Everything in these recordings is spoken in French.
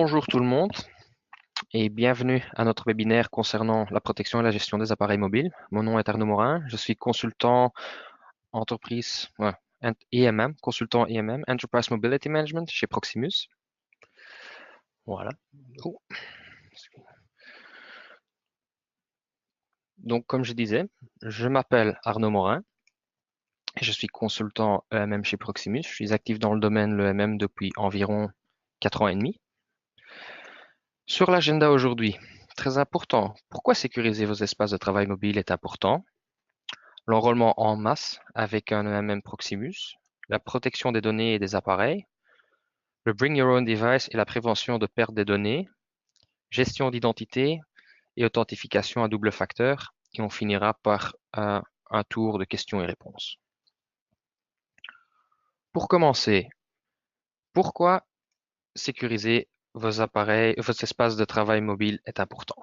Bonjour tout le monde et bienvenue à notre webinaire concernant la protection et la gestion des appareils mobiles. Mon nom est Arnaud Morin, je suis consultant entreprise IMM, consultant IMM, Enterprise Mobility Management chez Proximus. Voilà. Oh. Donc comme je disais, je m'appelle Arnaud Morin et je suis consultant EMM chez Proximus. Je suis actif dans le domaine de l'EMM depuis environ 4 ans et demi. Sur l'agenda aujourd'hui, très important, pourquoi sécuriser vos espaces de travail mobile est important? L'enrôlement en masse avec un EMM Proximus, la protection des données et des appareils, le Bring Your Own Device et la prévention de perte des données, gestion d'identité et authentification à double facteur, et on finira par un tour de questions et réponses. Pour commencer, pourquoi sécuriser vos appareils, vos espaces de travail mobile est important?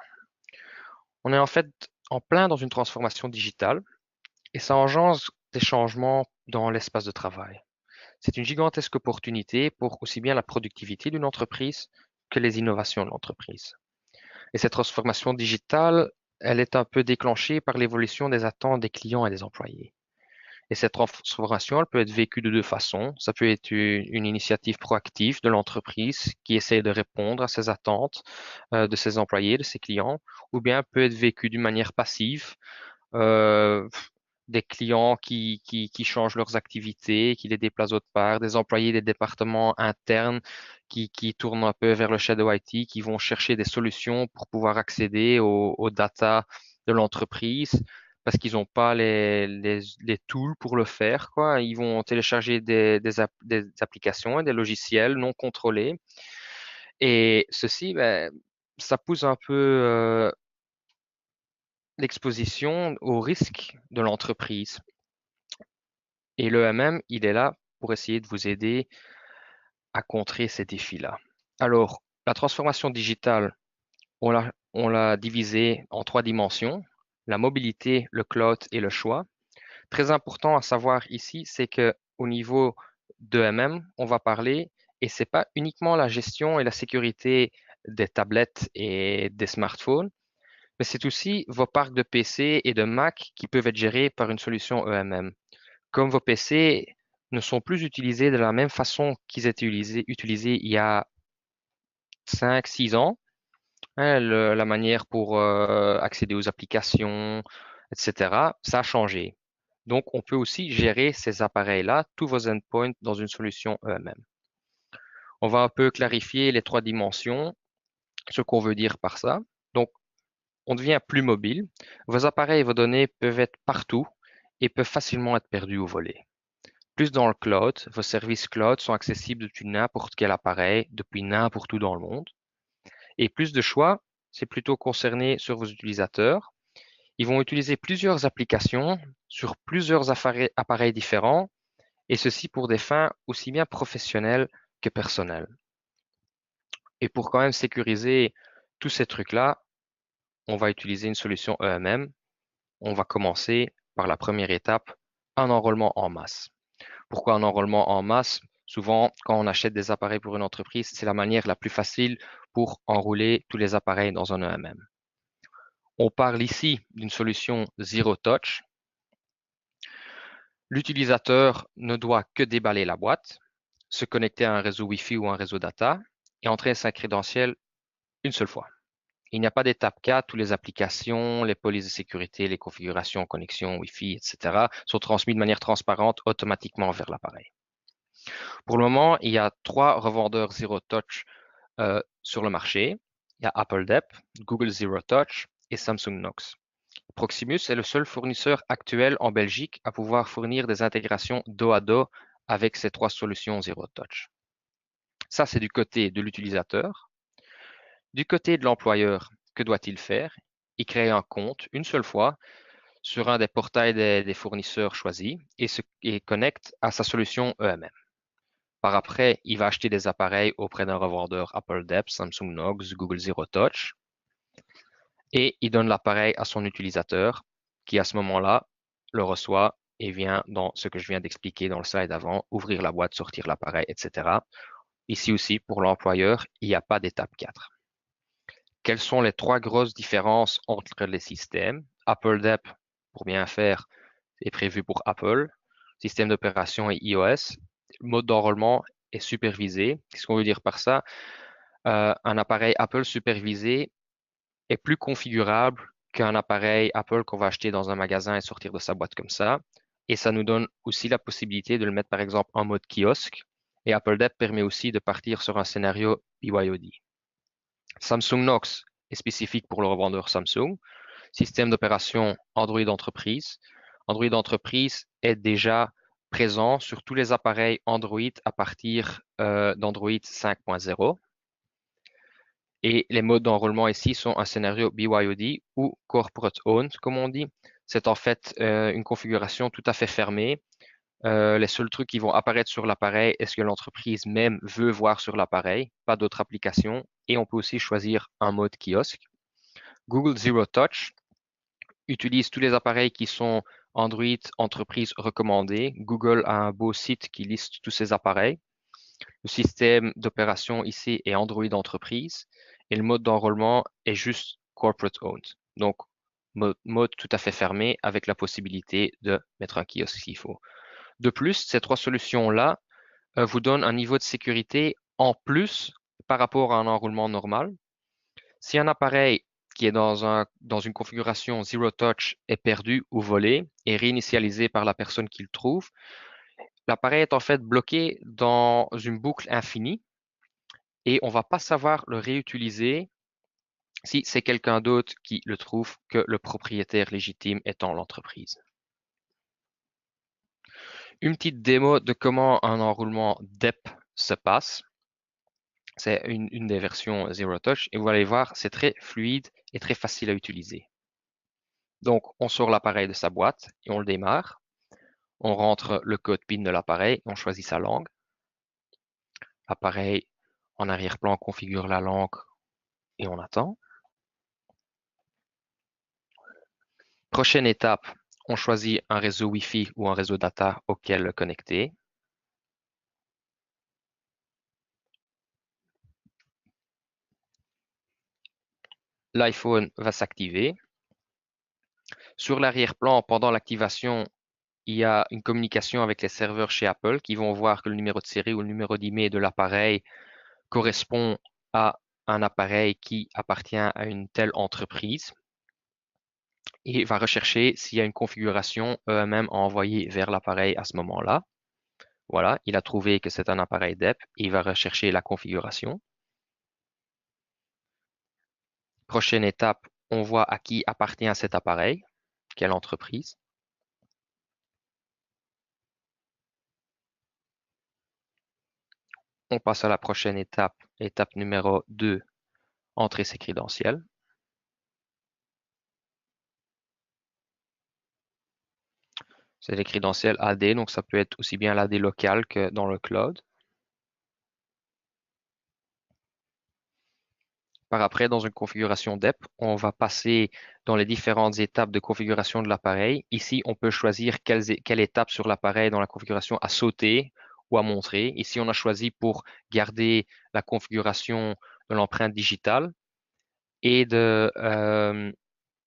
On est en fait en plein dans une transformation digitale et ça engendre des changements dans l'espace de travail. C'est une gigantesque opportunité pour aussi bien la productivité d'une entreprise que les innovations de l'entreprise. Et cette transformation digitale, elle est un peu déclenchée par l'évolution des attentes des clients et des employés. Et cette transformation, elle peut être vécue de deux façons. Ça peut être une initiative proactive de l'entreprise qui essaie de répondre à ces attentes de ses employés, de ses clients, ou bien peut être vécue d'une manière passive, euh, des clients qui changent leurs activités, qui les déplacent autre part, des employés des départements internes qui tournent un peu vers le shadow IT, qui vont chercher des solutions pour pouvoir accéder aux data de l'entreprise parce qu'ils n'ont pas les tools pour le faire, quoi. Ils vont télécharger des applications et des logiciels non contrôlés. Et ceci, ben, ça pousse un peu l'exposition au risque de l'entreprise. Et l'EMM, il est là pour essayer de vous aider à contrer ces défis-là. Alors, la transformation digitale, on l'a divisée en trois dimensions, la mobilité, le cloud et le choix. Très important à savoir ici, c'est que au niveau d'EMM, on va parler, et c'est pas uniquement la gestion et la sécurité des tablettes et des smartphones, mais c'est aussi vos parcs de PC et de Mac qui peuvent être gérés par une solution EMM. Comme vos PC ne sont plus utilisés de la même façon qu'ils étaient utilisés il y a 5, 6 ans, hein, la manière pour accéder aux applications, etc., ça a changé. Donc, on peut aussi gérer ces appareils-là, tous vos endpoints, dans une solution EMM. On va un peu clarifier les trois dimensions, ce qu'on veut dire par ça. Donc, on devient plus mobile. Vos appareils et vos données peuvent être partout et peuvent facilement être perdus ou volés. Plus dans le cloud, vos services cloud sont accessibles depuis n'importe quel appareil, depuis n'importe où dans le monde. Et plus de choix, c'est plutôt concerné sur vos utilisateurs. Ils vont utiliser plusieurs applications sur plusieurs appareils différents, et ceci pour des fins aussi bien professionnelles que personnelles. Et pour quand même sécuriser tous ces trucs-là, on va utiliser une solution EMM. On va commencer par la première étape, un enrôlement en masse. Pourquoi un enrôlement en masse? Souvent, quand on achète des appareils pour une entreprise, c'est la manière la plus facile pour enrouler tous les appareils dans un EMM. On parle ici d'une solution Zero Touch. L'utilisateur ne doit que déballer la boîte, se connecter à un réseau Wi-Fi ou un réseau data et entrer sa crédentielle une seule fois. Il n'y a pas d'étape 4, toutes les applications, les polices de sécurité, les configurations, connexions, Wi-Fi, etc. sont transmises de manière transparente automatiquement vers l'appareil. Pour le moment, il y a 3 revendeurs Zero Touch sur le marché. Il y a Apple DEP, Google Zero Touch et Samsung Knox. Proximus est le seul fournisseur actuel en Belgique à pouvoir fournir des intégrations dos à dos avec ces 3 solutions Zero Touch. Ça, c'est du côté de l'utilisateur. Du côté de l'employeur, que doit-il faire? Il crée un compte une seule fois sur un des portails des fournisseurs choisis et connecte à sa solution EMM. Par après, il va acheter des appareils auprès d'un revendeur Apple DEP, Samsung Knox, Google Zero Touch et il donne l'appareil à son utilisateur qui, à ce moment-là, le reçoit et vient dans ce que je viens d'expliquer dans le slide avant, ouvrir la boîte, sortir l'appareil, etc. Ici aussi, pour l'employeur, il n'y a pas d'étape 4. Quelles sont les 3 grosses différences entre les systèmes? Apple Dep, pour bien faire, est prévu pour Apple. Système d'opération est iOS. Le mode d'enrôlement est supervisé. Qu'est-ce qu'on veut dire par ça? Un appareil Apple supervisé est plus configurable qu'un appareil Apple qu'on va acheter dans un magasin et sortir de sa boîte comme ça. Et ça nous donne aussi la possibilité de le mettre par exemple en mode kiosque. Et Apple Dep permet aussi de partir sur un scénario BYOD. Samsung Knox est spécifique pour le revendeur Samsung. Système d'opération Android Entreprise. Android Entreprise est déjà présent sur tous les appareils Android à partir d'Android 5.0. Et les modes d'enrôlement ici sont un scénario BYOD ou Corporate Owned, comme on dit. C'est en fait une configuration tout à fait fermée. Les seuls trucs qui vont apparaître sur l'appareil est ce que l'entreprise même veut voir sur l'appareil, pas d'autres applications. Et on peut aussi choisir un mode kiosque. Google Zero Touch utilise tous les appareils qui sont Android entreprise recommandés. Google a un beau site qui liste tous ces appareils. Le système d'opération ici est Android entreprise et le mode d'enrôlement est juste corporate owned. Donc, mode tout à fait fermé avec la possibilité de mettre un kiosque s'il faut. De plus, ces 3 solutions-là vous donnent un niveau de sécurité en plus par rapport à un enrôlement normal. Si un appareil qui est dans une configuration Zero Touch est perdu ou volé et réinitialisé par la personne qui le trouve, l'appareil est en fait bloqué dans une boucle infinie et on ne va pas savoir le réutiliser si c'est quelqu'un d'autre qui le trouve que le propriétaire légitime étant l'entreprise. Une petite démo de comment un enroulement DEP se passe. C'est une des versions Zero Touch et vous allez voir, c'est très fluide et très facile à utiliser. Donc, on sort l'appareil de sa boîte et on le démarre. On rentre le code PIN de l'appareil, on choisit sa langue. Appareil en arrière-plan configure la langue et on attend. Prochaine étape, on choisit un réseau Wi-Fi ou un réseau data auquel le connecter. L'iPhone va s'activer. Sur l'arrière-plan, pendant l'activation, il y a une communication avec les serveurs chez Apple qui vont voir que le numéro de série ou le numéro d'email de l'appareil correspond à un appareil qui appartient à une telle entreprise et va rechercher s'il y a une configuration eux-mêmes à envoyer vers l'appareil à ce moment-là. Voilà, il a trouvé que c'est un appareil DEP et il va rechercher la configuration. Prochaine étape, on voit à qui appartient cet appareil, quelle entreprise. On passe à la prochaine étape, étape numéro 2, entrer ses crédentiels. C'est les crédentiels AD, donc ça peut être aussi bien l'AD local que dans le cloud. Par après, dans une configuration DEP, on va passer dans les différentes étapes de configuration de l'appareil. Ici, on peut choisir quelle étape sur l'appareil dans la configuration à sauter ou à montrer. Ici, on a choisi pour garder la configuration de l'empreinte digitale et de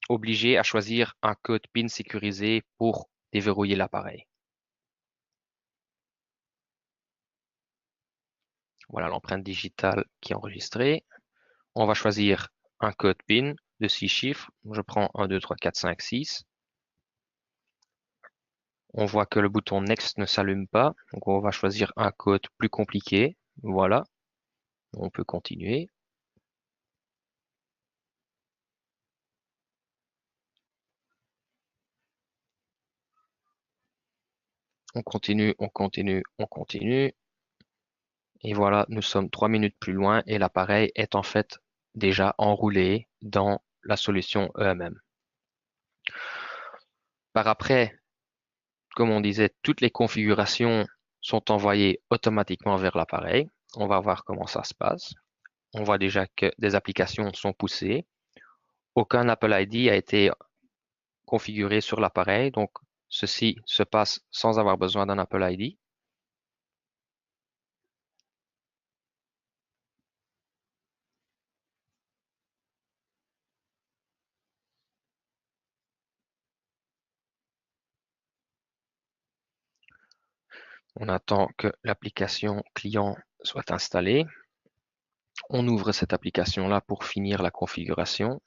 obliger à choisir un code PIN sécurisé pour déverrouiller l'appareil. Voilà l'empreinte digitale qui est enregistrée. On va choisir un code PIN de 6 chiffres. Je prends 1, 2, 3, 4, 5, 6. On voit que le bouton Next ne s'allume pas. Donc on va choisir un code plus compliqué. Voilà. On peut continuer. On continue, on continue, on continue. Et voilà, nous sommes 3 minutes plus loin et l'appareil est en fait déjà enroulé dans la solution EMM. Par après, comme on disait, toutes les configurations sont envoyées automatiquement vers l'appareil. On va voir comment ça se passe. On voit déjà que des applications sont poussées. Aucun Apple ID a été configuré sur l'appareil, donc ceci se passe sans avoir besoin d'un Apple ID. On attend que l'application client soit installée. On ouvre cette application-là pour finir la configuration.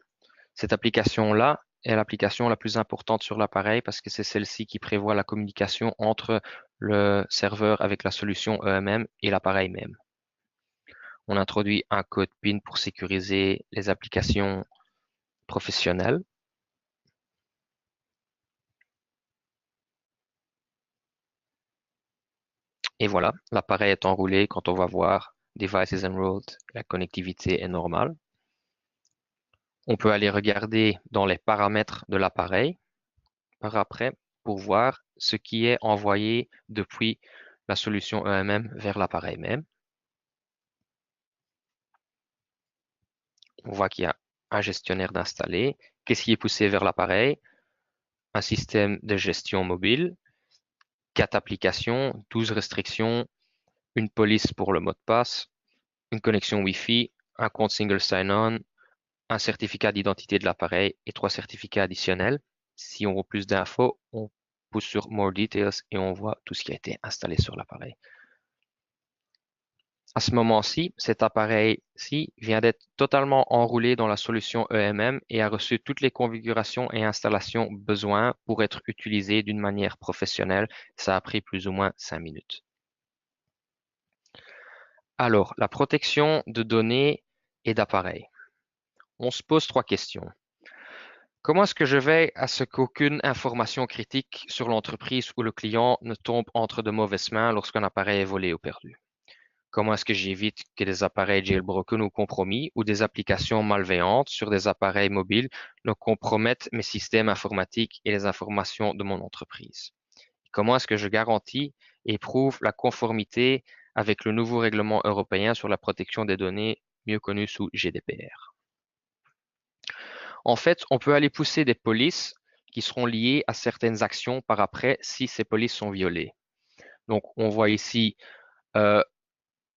Cette application-là est l'application la plus importante sur l'appareil parce que c'est celle-ci qui prévoit la communication entre le serveur avec la solution EMM et l'appareil même. On introduit un code PIN pour sécuriser les applications professionnelles. Et voilà, l'appareil est enroulé. Quand on va voir Devices Enrolled, la connectivité est normale. On peut aller regarder dans les paramètres de l'appareil par après pour voir ce qui est envoyé depuis la solution EMM vers l'appareil même. On voit qu'il y a un gestionnaire d'installer. Qu'est-ce qui est poussé vers l'appareil? Un système de gestion mobile, 4 applications, 12 restrictions, une police pour le mot de passe, une connexion Wi-Fi, un compte single sign-on, un certificat d'identité de l'appareil et 3 certificats additionnels. Si on veut plus d'infos, on pousse sur More Details et on voit tout ce qui a été installé sur l'appareil. À ce moment-ci, cet appareil-ci vient d'être totalement enroulé dans la solution EMM et a reçu toutes les configurations et installations besoin pour être utilisé d'une manière professionnelle. Ça a pris plus ou moins 5 minutes. Alors, la protection de données et d'appareils. On se pose 3 questions. Comment est-ce que je veille à ce qu'aucune information critique sur l'entreprise ou le client ne tombe entre de mauvaises mains lorsqu'un appareil est volé ou perdu? Comment est-ce que j'évite que des appareils jailbroken ou compromis ou des applications malveillantes sur des appareils mobiles ne compromettent mes systèmes informatiques et les informations de mon entreprise? Comment est-ce que je garantis et prouve la conformité avec le nouveau règlement européen sur la protection des données, mieux connu sous GDPR? En fait, on peut aller pousser des polices qui seront liées à certaines actions par après si ces polices sont violées. Donc, on voit ici euh,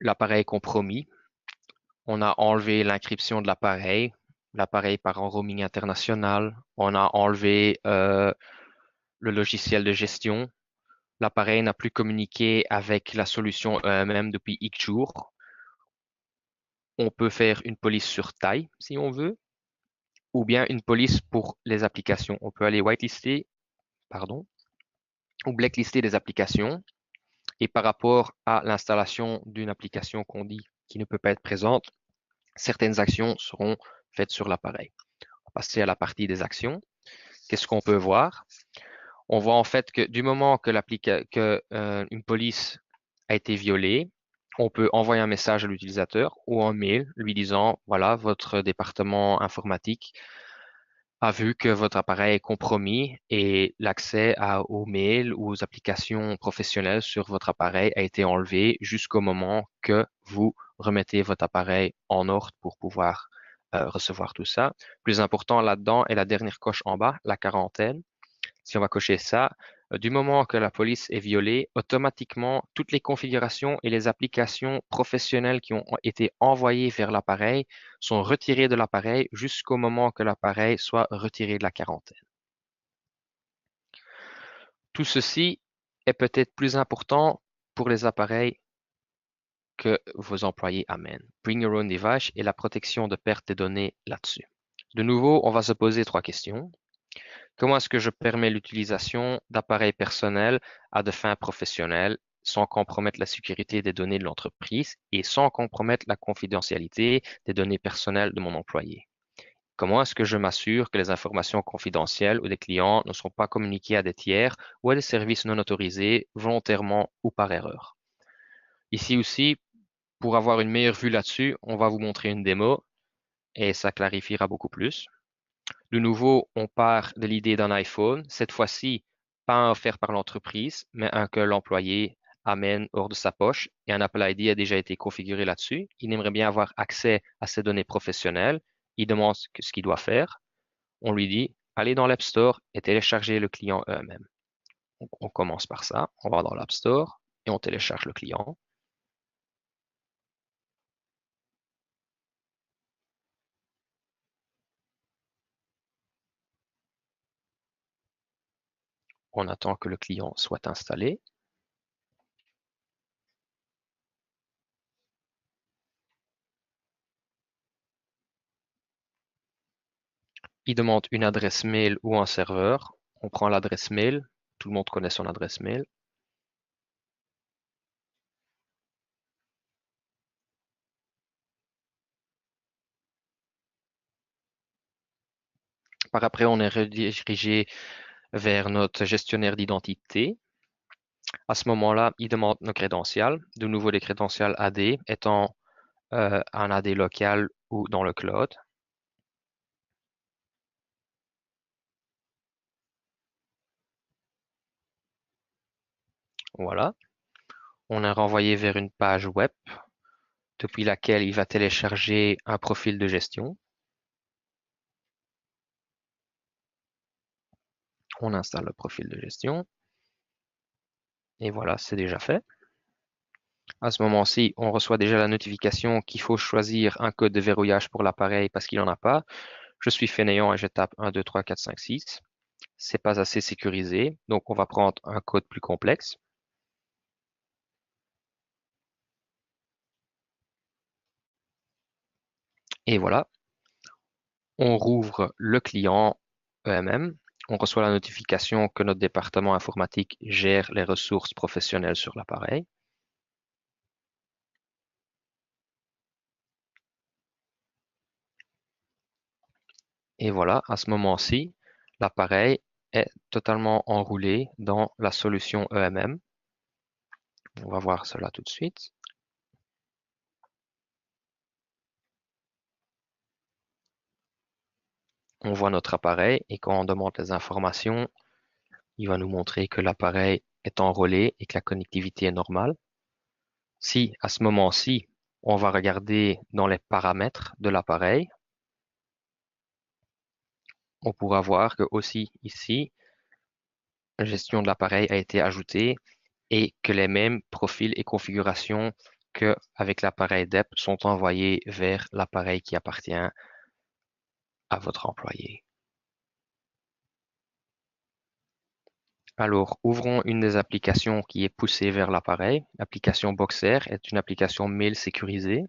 l'appareil compromis. On a enlevé l'incryption de l'appareil. L'appareil part en roaming international. On a enlevé le logiciel de gestion. L'appareil n'a plus communiqué avec la solution EMM depuis X jours. On peut faire une police sur taille si on veut, ou bien une police pour les applications. On peut aller whitelister, pardon, ou blacklister des applications. Et par rapport à l'installation d'une application qu'on dit qui ne peut pas être présente, certaines actions seront faites sur l'appareil. On va passer à la partie des actions. Qu'est-ce qu'on peut voir? On voit en fait que du moment que une police a été violée, on peut envoyer un message à l'utilisateur ou un mail lui disant, voilà, votre département informatique a vu que votre appareil est compromis et l'accès aux mails ou aux applications professionnelles sur votre appareil a été enlevé jusqu'au moment que vous remettez votre appareil en ordre pour pouvoir recevoir tout ça. Plus important là-dedans est la dernière coche en bas, la quarantaine. Si on va cocher ça, du moment que la police est violée, automatiquement, toutes les configurations et les applications professionnelles qui ont été envoyées vers l'appareil sont retirées de l'appareil jusqu'au moment que l'appareil soit retiré de la quarantaine. Tout ceci est peut-être plus important pour les appareils que vos employés amènent. Bring your own device et la protection de perte des données là-dessus. De nouveau, on va se poser 3 questions. Comment est-ce que je permets l'utilisation d'appareils personnels à des fins professionnelles sans compromettre la sécurité des données de l'entreprise et sans compromettre la confidentialité des données personnelles de mon employé? Comment est-ce que je m'assure que les informations confidentielles ou des clients ne sont pas communiquées à des tiers ou à des services non autorisés volontairement ou par erreur? Ici aussi, pour avoir une meilleure vue là-dessus, on va vous montrer une démo et ça clarifiera beaucoup plus. De nouveau, on part de l'idée d'un iPhone, cette fois-ci, pas un offert par l'entreprise, mais un que l'employé amène hors de sa poche et un Apple ID a déjà été configuré là-dessus. Il aimerait bien avoir accès à ses données professionnelles. Il demande ce qu'il doit faire. On lui dit, allez dans l'App Store et téléchargez le client eux-mêmes. On commence par ça. On va dans l'App Store et on télécharge le client. On attend que le client soit installé. Il demande une adresse mail ou un serveur. On prend l'adresse mail. Tout le monde connaît son adresse mail. Par après, on est redirigé vers notre gestionnaire d'identité. À ce moment-là, il demande nos crédentials. De nouveau, les crédentials AD étant un AD local ou dans le cloud. Voilà. On est renvoyé vers une page web depuis laquelle il va télécharger un profil de gestion. On installe le profil de gestion. Et voilà, c'est déjà fait. À ce moment-ci, on reçoit déjà la notification qu'il faut choisir un code de verrouillage pour l'appareil parce qu'il n'en a pas. Je suis fainéant et je tape 1, 2, 3, 4, 5, 6. C'est pas assez sécurisé, donc on va prendre un code plus complexe. Et voilà, on rouvre le client EMM. On reçoit la notification que notre département informatique gère les ressources professionnelles sur l'appareil. Et voilà, à ce moment-ci, l'appareil est totalement enroulé dans la solution EMM. On va voir cela tout de suite. On voit notre appareil et quand on demande les informations, il va nous montrer que l'appareil est enrôlé et que la connectivité est normale. Si à ce moment-ci, on va regarder dans les paramètres de l'appareil, on pourra voir que aussi ici, la gestion de l'appareil a été ajoutée et que les mêmes profils et configurations qu'avec l'appareil DEP sont envoyés vers l'appareil qui appartient à votre employé. Alors, ouvrons une des applications qui est poussée vers l'appareil. L'application Boxer est une application mail sécurisée.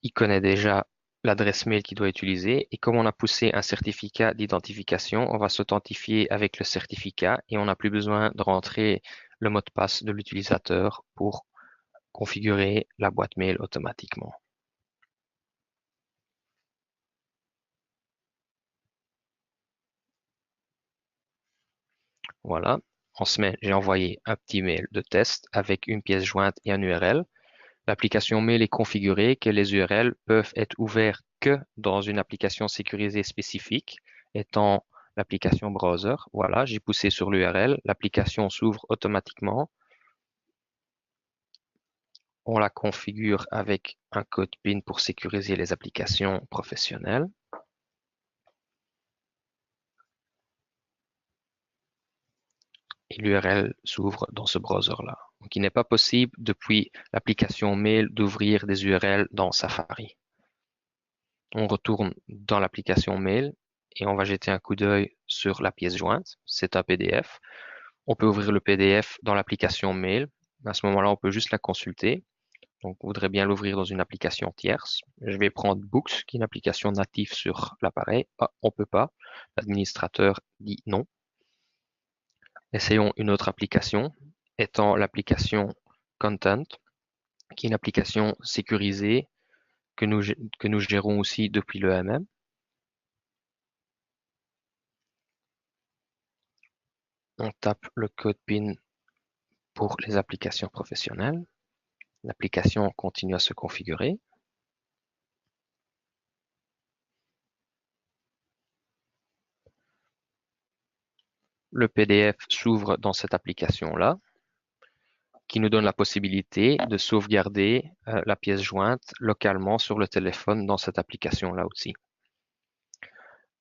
Il connaît déjà l'adresse mail qu'il doit utiliser et comme on a poussé un certificat d'identification, on va s'authentifier avec le certificat et on n'a plus besoin de rentrer le mot de passe de l'utilisateur pour configurer la boîte mail automatiquement. Voilà. En semaine, j'ai envoyé un petit mail de test avec une pièce jointe et un URL. L'application mail est configurée que les URL peuvent être ouverts que dans une application sécurisée spécifique, étant l'application browser. Voilà, j'ai poussé sur l'URL, l'application s'ouvre automatiquement. On la configure avec un code PIN pour sécuriser les applications professionnelles. Et l'URL s'ouvre dans ce browser-là. Donc, il n'est pas possible depuis l'application mail d'ouvrir des URL dans Safari. On retourne dans l'application mail et on va jeter un coup d'œil sur la pièce jointe. C'est un PDF. On peut ouvrir le PDF dans l'application mail. À ce moment-là, on peut juste la consulter. Donc, on voudrait bien l'ouvrir dans une application tierce. Je vais prendre Books, qui est une application native sur l'appareil. Ah, on peut pas. L'administrateur dit non. Essayons une autre application, étant l'application Content, qui est une application sécurisée que nous gérons aussi depuis l'EMM. On tape le code PIN pour les applications professionnelles. L'application continue à se configurer. Le PDF s'ouvre dans cette application-là, qui nous donne la possibilité de sauvegarder la pièce jointe localement sur le téléphone dans cette application-là aussi.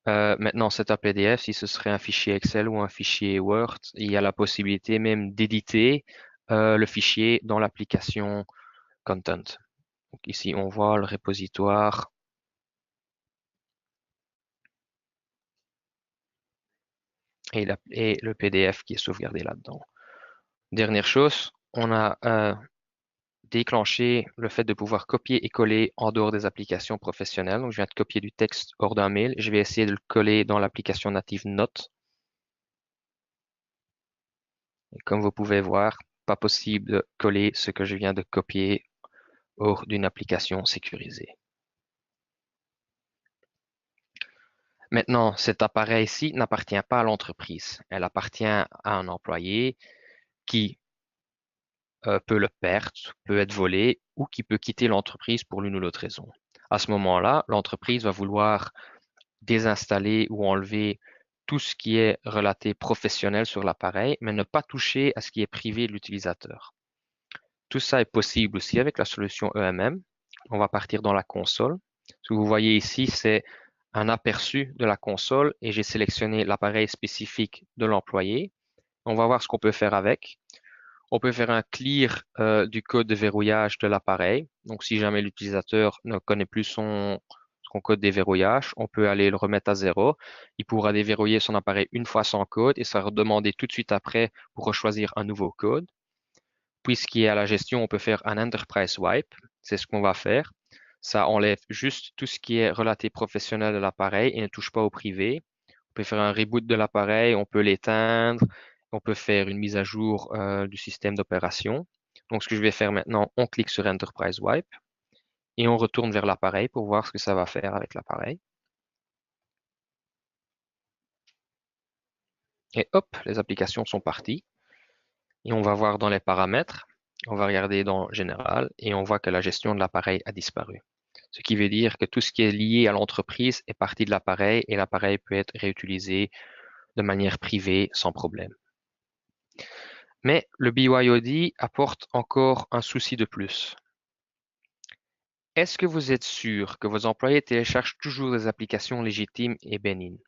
Maintenant, c'est un PDF, si ce serait un fichier Excel ou un fichier Word, il y a la possibilité même d'éditer le fichier dans l'application Content. Donc ici, on voit le répositoire et le PDF qui est sauvegardé là-dedans. Dernière chose, on a déclencher le fait de pouvoir copier et coller en dehors des applications professionnelles. Donc, je viens de copier du texte hors d'un mail. Je vais essayer de le coller dans l'application native Notes. Et comme vous pouvez voir, pas possible de coller ce que je viens de copier hors d'une application sécurisée. Maintenant, cet appareil-ci n'appartient pas à l'entreprise. Elle appartient à un employé qui peut le perdre, peut être volé ou qui peut quitter l'entreprise pour l'une ou l'autre raison. À ce moment-là, l'entreprise va vouloir désinstaller ou enlever tout ce qui est relaté professionnel sur l'appareil, mais ne pas toucher à ce qui est privé de l'utilisateur. Tout ça est possible aussi avec la solution EMM. On va partir dans la console. Ce que vous voyez ici, c'est un aperçu de la console et j'ai sélectionné l'appareil spécifique de l'employé. On va voir ce qu'on peut faire avec. On peut faire un clear du code de verrouillage de l'appareil. Donc, si jamais l'utilisateur ne connaît plus son code de verrouillage, on peut aller le remettre à zéro. Il pourra déverrouiller son appareil une fois sans code et ça va redemander tout de suite après pour choisir un nouveau code. Puisqu'il y a la gestion, on peut faire un enterprise wipe. C'est ce qu'on va faire. Ça enlève juste tout ce qui est relaté professionnel de l'appareil et ne touche pas au privé. On peut faire un reboot de l'appareil, on peut l'éteindre, on peut faire une mise à jour du système d'opération. Donc, ce que je vais faire maintenant, on clique sur Enterprise Wipe et on retourne vers l'appareil pour voir ce que ça va faire avec l'appareil. Et hop, les applications sont parties. Et on va voir dans les paramètres, on va regarder dans Général et on voit que la gestion de l'appareil a disparu. Ce qui veut dire que tout ce qui est lié à l'entreprise est parti de l'appareil et l'appareil peut être réutilisé de manière privée sans problème. Mais le BYOD apporte encore un souci de plus. Est-ce que vous êtes sûr que vos employés téléchargent toujours des applications légitimes et bénignes?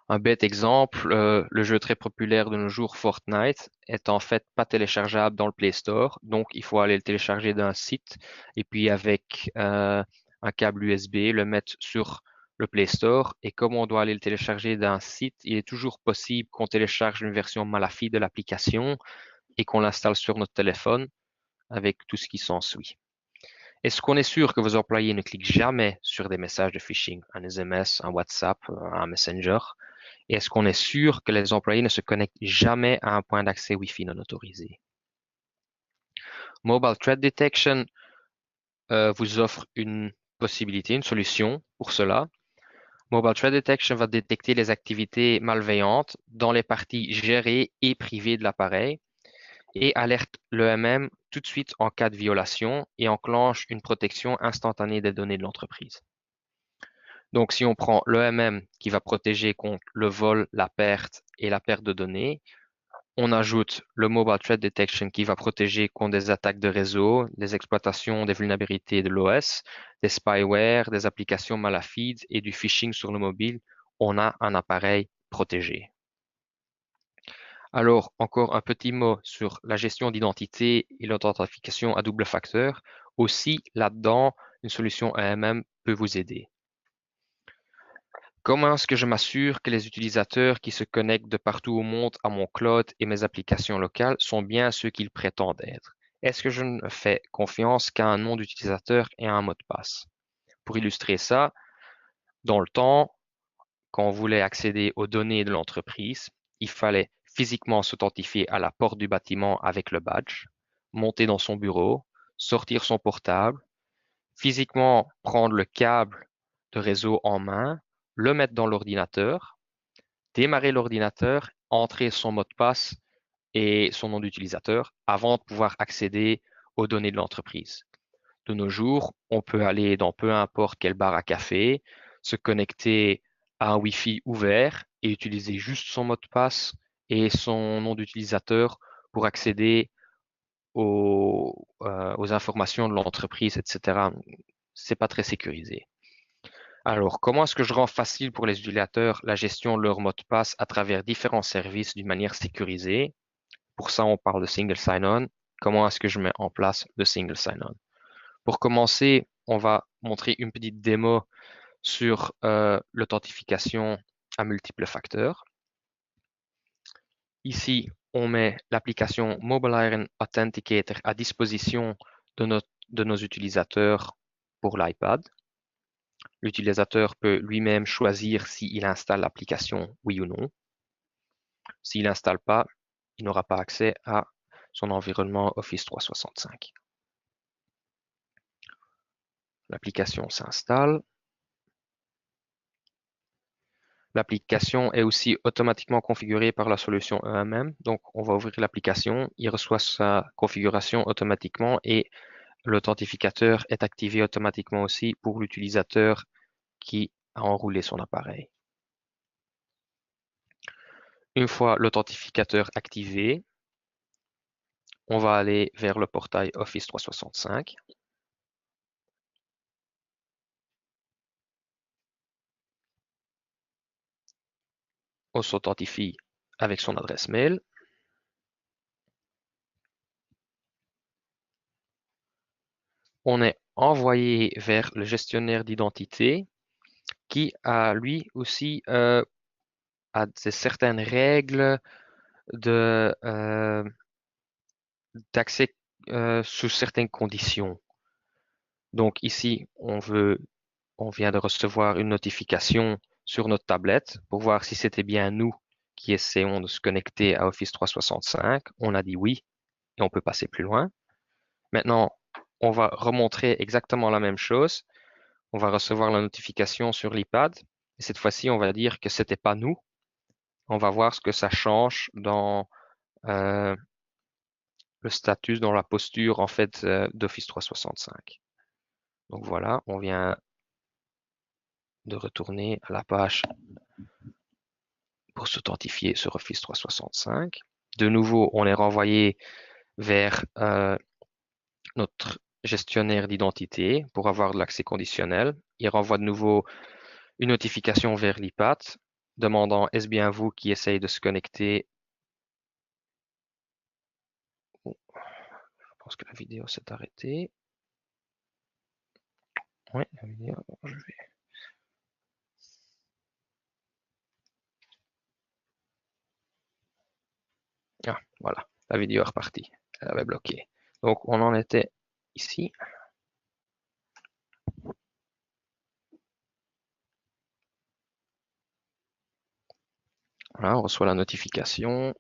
Un bête exemple, le jeu très populaire de nos jours, Fortnite, est en fait pas téléchargeable dans le Play Store, donc il faut aller le télécharger d'un site et puis avec un câble USB, le mettre sur le Play Store. Et comme on doit aller le télécharger d'un site, il est toujours possible qu'on télécharge une version malafide de l'application et qu'on l'installe sur notre téléphone avec tout ce qui s'ensuit. Est-ce qu'on est sûr que vos employés ne cliquent jamais sur des messages de phishing, un SMS, un WhatsApp, un Messenger? Et est-ce qu'on est sûr que les employés ne se connectent jamais à un point d'accès Wi-Fi non autorisé? Mobile Threat Detection vous offre une possibilité, une solution pour cela. Mobile Threat Detection va détecter les activités malveillantes dans les parties gérées et privées de l'appareil et alerte l'EMM tout de suite en cas de violation et enclenche une protection instantanée des données de l'entreprise. Donc, si on prend l'EMM qui va protéger contre le vol, la perte et la perte de données, on ajoute le Mobile Threat Detection qui va protéger contre des attaques de réseau, des exploitations des vulnérabilités de l'OS, des spyware, des applications malafides et du phishing sur le mobile. On a un appareil protégé. Alors, encore un petit mot sur la gestion d'identité et l'authentification à double facteur. Aussi, là-dedans, une solution AMM peut vous aider. Comment est-ce que je m'assure que les utilisateurs qui se connectent de partout au monde à mon cloud et mes applications locales sont bien ceux qu'ils prétendent être? Est-ce que je ne fais confiance qu'à un nom d'utilisateur et à un mot de passe? Pour illustrer ça, dans le temps, quand on voulait accéder aux données de l'entreprise, il fallait physiquement s'authentifier à la porte du bâtiment avec le badge, monter dans son bureau, sortir son portable, physiquement prendre le câble de réseau en main, le mettre dans l'ordinateur, démarrer l'ordinateur, entrer son mot de passe et son nom d'utilisateur avant de pouvoir accéder aux données de l'entreprise. De nos jours, on peut aller dans peu importe quel bar à café, se connecter à un Wi-Fi ouvert et utiliser juste son mot de passe et son nom d'utilisateur pour accéder aux informations de l'entreprise, etc. C'est pas très sécurisé. Alors, comment est-ce que je rends facile pour les utilisateurs la gestion de leur mot de passe à travers différents services d'une manière sécurisée? Pour ça, on parle de single sign-on. Comment est-ce que je mets en place le single sign-on? Pour commencer, on va montrer une petite démo sur l'authentification à multiples facteurs. Ici, on met l'application Mobile Iron Authenticator à disposition de nos utilisateurs pour l'iPad. L'utilisateur peut lui-même choisir s'il installe l'application, oui ou non. S'il n'installe pas, il n'aura pas accès à son environnement Office 365. L'application s'installe. L'application est aussi automatiquement configurée par la solution EMM. Donc, on va ouvrir l'application, il reçoit sa configuration automatiquement et l'authentificateur est activé automatiquement aussi pour l'utilisateur qui a enroulé son appareil. Une fois l'authentificateur activé, on va aller vers le portail Office 365. On s'authentifie avec son adresse mail. On est envoyé vers le gestionnaire d'identité qui a lui aussi a certaines règles d'accès sous certaines conditions. Donc ici, on vient de recevoir une notification sur notre tablette pour voir si c'était bien nous qui essayons de se connecter à Office 365. On a dit oui et on peut passer plus loin. Maintenant, on va remontrer exactement la même chose. On va recevoir la notification sur l'iPad. Et cette fois-ci, on va dire que c'était pas nous. On va voir ce que ça change dans le statut, dans la posture en fait d'Office 365. Donc voilà, on vient de retourner à la page pour s'authentifier sur Office 365. De nouveau, on est renvoyé vers notre gestionnaire d'identité pour avoir de l'accès conditionnel. Il renvoie de nouveau une notification vers l'iPad demandant est-ce bien vous qui essayez de se connecter. Oh, je pense que la vidéo s'est arrêtée. Oui, la vidéo, je vais. Ah, voilà, la vidéo est repartie. Elle avait bloqué. Donc, on en était ici. Voilà, on reçoit la notification.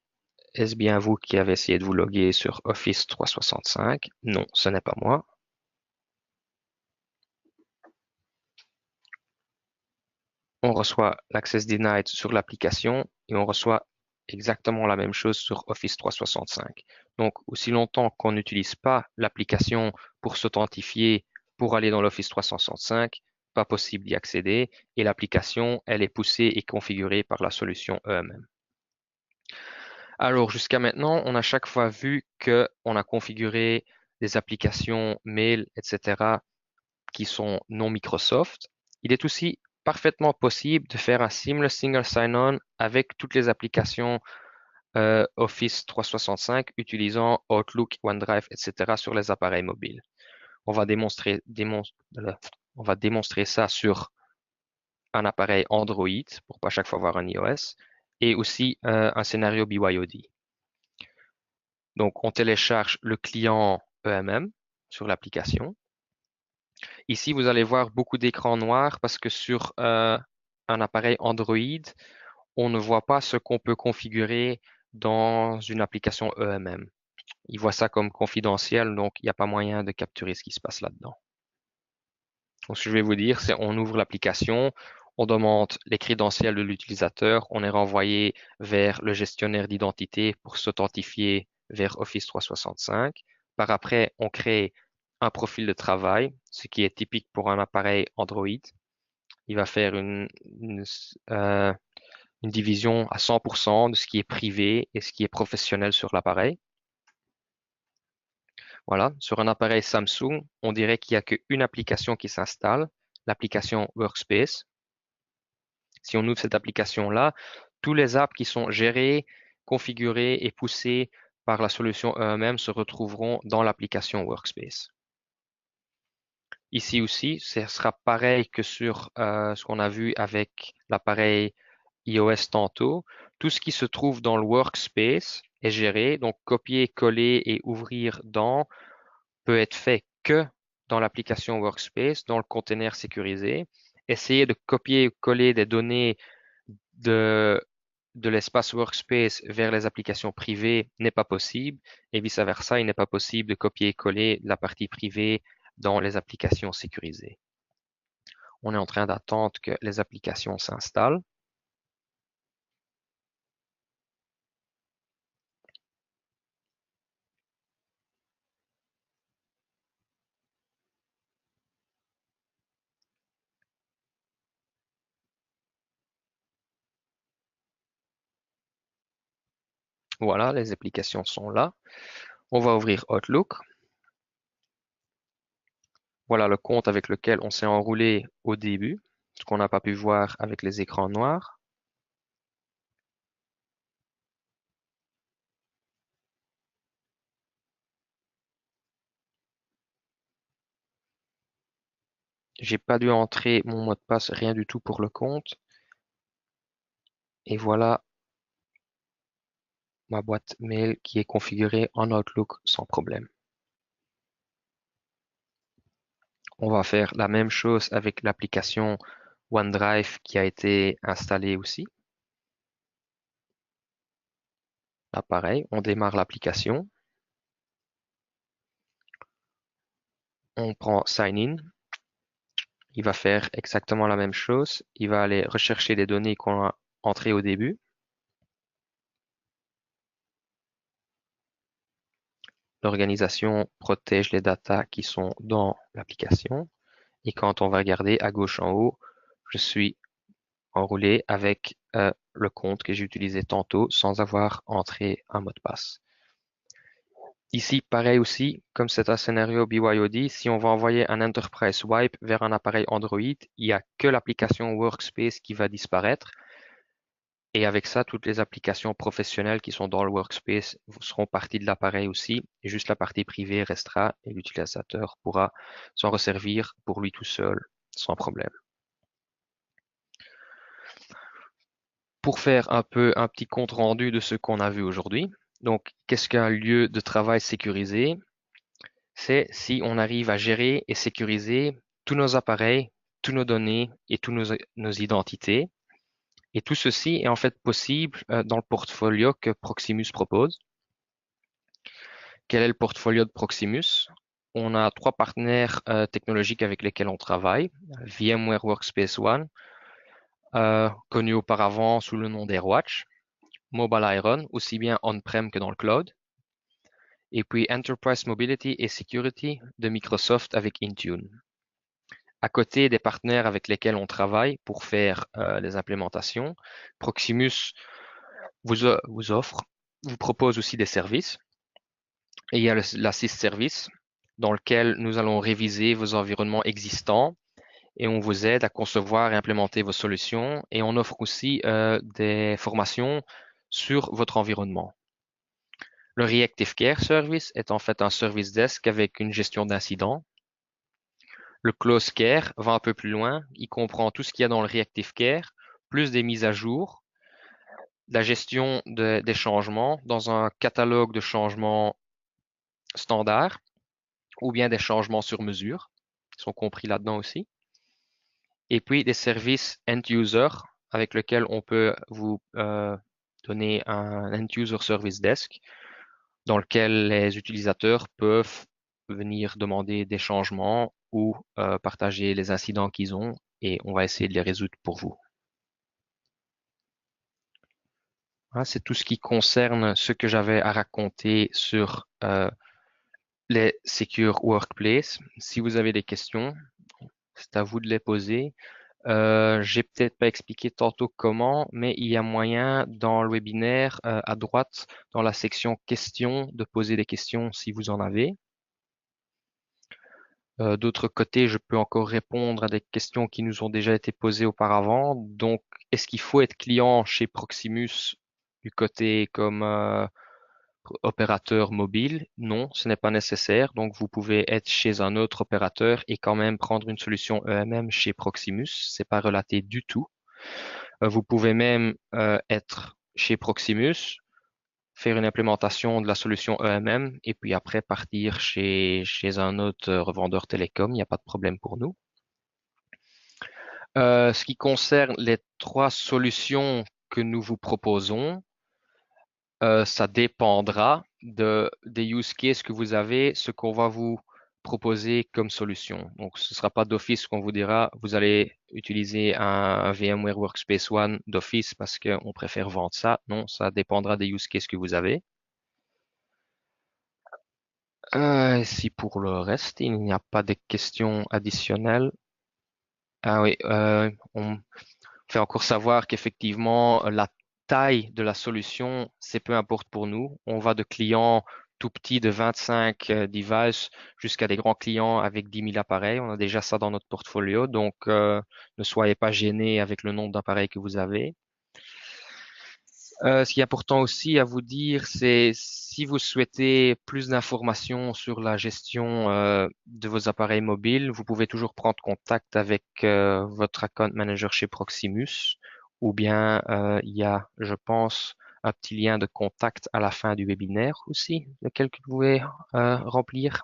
Est-ce bien vous qui avez essayé de vous loguer sur Office 365? Non, ce n'est pas moi. On reçoit l'Access Denied sur l'application et on reçoit exactement la même chose sur Office 365. Donc, aussi longtemps qu'on n'utilise pas l'application pour s'authentifier, pour aller dans l'Office 365, pas possible d'y accéder et l'application, elle est poussée et configurée par la solution EMM. Alors, jusqu'à maintenant, on a chaque fois vu qu'on a configuré des applications mail, etc., qui sont non Microsoft. Il est aussi parfaitement possible de faire un seamless single sign-on avec toutes les applications Office 365 utilisant Outlook, OneDrive, etc. sur les appareils mobiles. On va démontrer ça sur un appareil Android pour pas chaque fois avoir un iOS et aussi un scénario BYOD. Donc, on télécharge le client EMM sur l'application. Ici, vous allez voir beaucoup d'écrans noirs parce que sur un appareil Android, on ne voit pas ce qu'on peut configurer dans une application EMM. Il voit ça comme confidentiel, donc il n'y a pas moyen de capturer ce qui se passe là-dedans. Donc, ce que je vais vous dire, c'est on ouvre l'application, on demande les crédentiels de l'utilisateur, on est renvoyé vers le gestionnaire d'identité pour s'authentifier vers Office 365. Par après, on crée un profil de travail, ce qui est typique pour un appareil Android. Il va faire une division à 100% de ce qui est privé et ce qui est professionnel sur l'appareil. Voilà, sur un appareil Samsung, on dirait qu'il n'y a qu'une application qui s'installe, l'application Workspace. Si on ouvre cette application-là, tous les apps qui sont gérés, configurés et poussés par la solution EMM se retrouveront dans l'application Workspace. Ici aussi, ce sera pareil que sur ce qu'on a vu avec l'appareil iOS tantôt. Tout ce qui se trouve dans le Workspace est géré. Donc, copier, coller et ouvrir dans peut être fait que dans l'application Workspace, dans le container sécurisé. Essayer de copier ou coller des données de, de l'espace Workspace vers les applications privées n'est pas possible et vice-versa, il n'est pas possible de copier et coller la partie privée dans les applications sécurisées. On est en train d'attendre que les applications s'installent. Voilà, les applications sont là. On va ouvrir Outlook. Voilà le compte avec lequel on s'est enroulé au début, ce qu'on n'a pas pu voir avec les écrans noirs. J'ai pas dû entrer mon mot de passe, rien du tout pour le compte. Et voilà ma boîte mail qui est configurée en Outlook sans problème. On va faire la même chose avec l'application OneDrive qui a été installée aussi. Là, pareil, on démarre l'application. On prend Sign In. Il va faire exactement la même chose. Il va aller rechercher les données qu'on a entrées au début. L'organisation protège les datas qui sont dans l'application. Et quand on va regarder à gauche en haut, je suis enroulé avec le compte que j'ai utilisé tantôt sans avoir entré un mot de passe. Ici, pareil aussi, comme c'est un scénario BYOD, si on va envoyer un Enterprise Wipe vers un appareil Android, il n'y a que l'application Workspace qui va disparaître. Et avec ça, toutes les applications professionnelles qui sont dans le Workspace seront parties de l'appareil aussi. Et juste la partie privée restera et l'utilisateur pourra s'en resservir pour lui tout seul, sans problème. Pour faire un petit compte rendu de ce qu'on a vu aujourd'hui. Donc, qu'est-ce qu'un lieu de travail sécurisé? C'est si on arrive à gérer et sécuriser tous nos appareils, tous nos données et tous nos identités. Et tout ceci est en fait possible dans le portfolio que Proximus propose. Quel est le portfolio de Proximus? On a 3 partenaires technologiques avec lesquels on travaille. VMware Workspace ONE, connu auparavant sous le nom d'AirWatch. Mobile Iron, aussi bien on-prem que dans le cloud. Et puis Enterprise Mobility et Security de Microsoft avec Intune. À côté des partenaires avec lesquels on travaille pour faire les implémentations, Proximus vous propose aussi des services. Et il y a l'Assist Service dans lequel nous allons réviser vos environnements existants et on vous aide à concevoir et implémenter vos solutions. Et on offre aussi des formations sur votre environnement. Le Reactive Care Service est en fait un service desk avec une gestion d'incidents. Le Close Care va un peu plus loin. Il comprend tout ce qu'il y a dans le Reactive Care, plus des mises à jour, la gestion des changements dans un catalogue de changements standard ou bien des changements sur mesure, qui sont compris là-dedans aussi. Et puis des services end-user avec lesquels on peut vous donner un end-user service desk dans lequel les utilisateurs peuvent venir demander des changements ou partager les incidents qu'ils ont et on va essayer de les résoudre pour vous. Voilà, c'est tout ce qui concerne ce que j'avais à raconter sur les Secure Workplace. Si vous avez des questions, c'est à vous de les poser. J'ai peut-être pas expliqué tantôt comment, mais il y a moyen dans le webinaire à droite, dans la section questions, de poser des questions si vous en avez. D'autre côté, je peux encore répondre à des questions qui nous ont déjà été posées auparavant. Donc, est-ce qu'il faut être client chez Proximus du côté comme opérateur mobile? Non, ce n'est pas nécessaire. Donc, vous pouvez être chez un autre opérateur et quand même prendre une solution EMM chez Proximus. C'est pas relaté du tout. Vous pouvez même être chez Proximus faire une implémentation de la solution EMM et puis après partir chez un autre revendeur télécom, il n'y a pas de problème pour nous. Ce qui concerne les trois solutions que nous vous proposons, ça dépendra des use cases que vous avez, ce qu'on va vous proposer comme solution. Donc, ce ne sera pas d'office qu'on vous dira, vous allez utiliser un VMware Workspace ONE d'office parce qu'on préfère vendre ça. Non, ça dépendra des use cases que vous avez. Si pour le reste, il n'y a pas de questions additionnelles. Ah oui, on fait encore savoir qu'effectivement, la taille de la solution, c'est peu importe pour nous. On va de clients tout petits de 25 devices jusqu'à des grands clients avec 10 000 appareils. On a déjà ça dans notre portfolio, donc ne soyez pas gênés avec le nombre d'appareils que vous avez. Ce qui est important aussi à vous dire, c'est si vous souhaitez plus d'informations sur la gestion de vos appareils mobiles, vous pouvez toujours prendre contact avec votre account manager chez Proximus, ou bien il y a, je pense, un petit lien de contact à la fin du webinaire aussi, lequel vous pouvez remplir.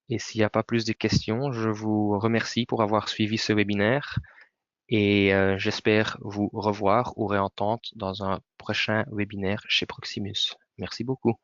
Et s'il n'y a pas plus de questions, je vous remercie pour avoir suivi ce webinaire et j'espère vous revoir ou réentendre dans un prochain webinaire chez Proximus. Merci beaucoup.